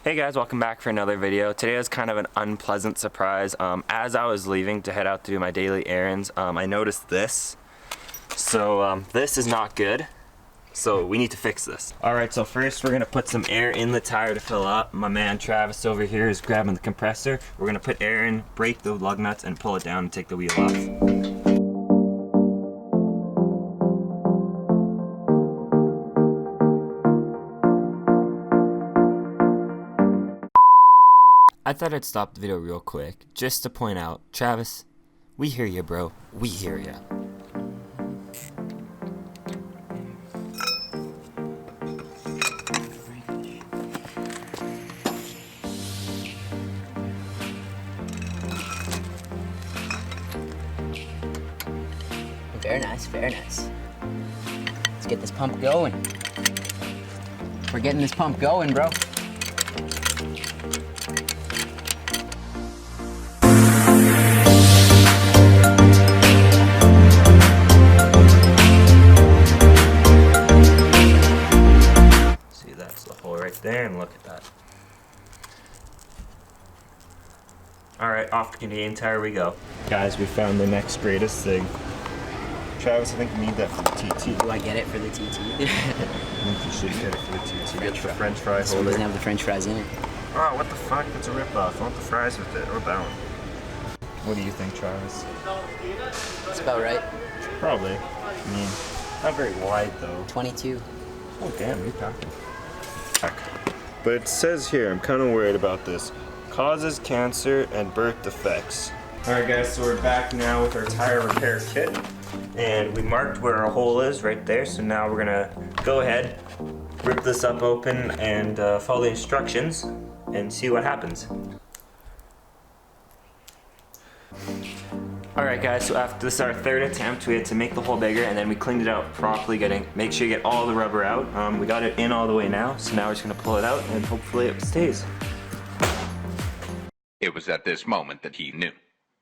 Hey guys, welcome back for another video. Today was kind of an unpleasant surprise. As I was leaving to head out to do my daily errands, I noticed this. So this is not good. So we need to fix this. Alright, so first we're gonna put some air in the tire to fill up. My man Travis over here is grabbing the compressor. We're gonna put air in, break the lug nuts, and pull it down and take the wheel off. I thought I'd stop the video real quick, just to point out, Travis, we hear you, bro. We hear you. Very nice, very nice. Let's get this pump going. We're getting this pump going, bro. See, that's the hole right there, and look at that. Alright, off to Canadian Tire we go. Guys, we found the next greatest thing. Travis, I think you need that for the TT. Do I get it for the TT? I think you should get it for the TT. Get the French fry This one holder. doesn't have the French fries in it. Oh, what the fuck? That's a ripoff. I want the fries with it, or that one. What do you think, Travis? That's about right. Probably. I mean, not very wide though. 22. Oh damn, you're talking. But it says here, I'm kind of worried about this. Causes cancer and birth defects. Alright guys, so we're back now with our tire repair kit. And we marked where our hole is right there, so now we're gonna go ahead, rip this up open, and follow the instructions and see what happens. Alright guys, so after this is our third attempt, we had to make the hole bigger, and then we cleaned it out properly, make sure you get all the rubber out. We got it in all the way now, so now we're just gonna pull it out and hopefully it stays. It was at this moment that he knew.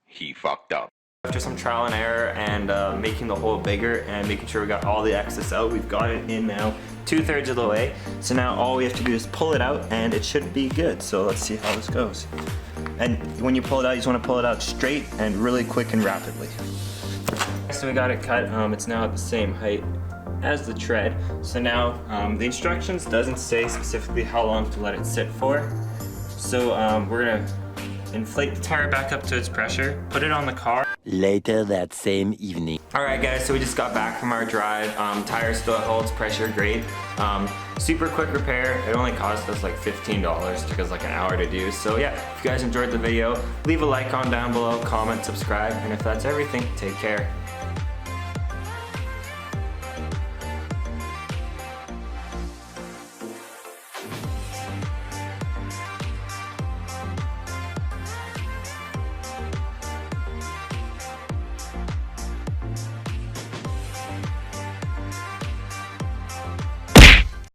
He fucked up. After some trial and error and making the hole bigger and making sure we got all the excess out, we've got it in now 2/3 of the way. So now all we have to do is pull it out and it should be good. So let's see how this goes. And when you pull it out, you just want to pull it out straight and really quick and rapidly. So we got it cut. It's now at the same height as the tread. So now the instructions doesn't say specifically how long to let it sit for. So we're gonna inflate the tire back up to its pressure, put it on the car. Later that same evening. Alright guys, so we just got back from our drive. Tire still holds pressure great. Super quick repair. It only cost us like $15. Took us like an hour to do. So yeah, if you guys enjoyed the video, leave a like on down below, comment, subscribe, and if that's everything, take care.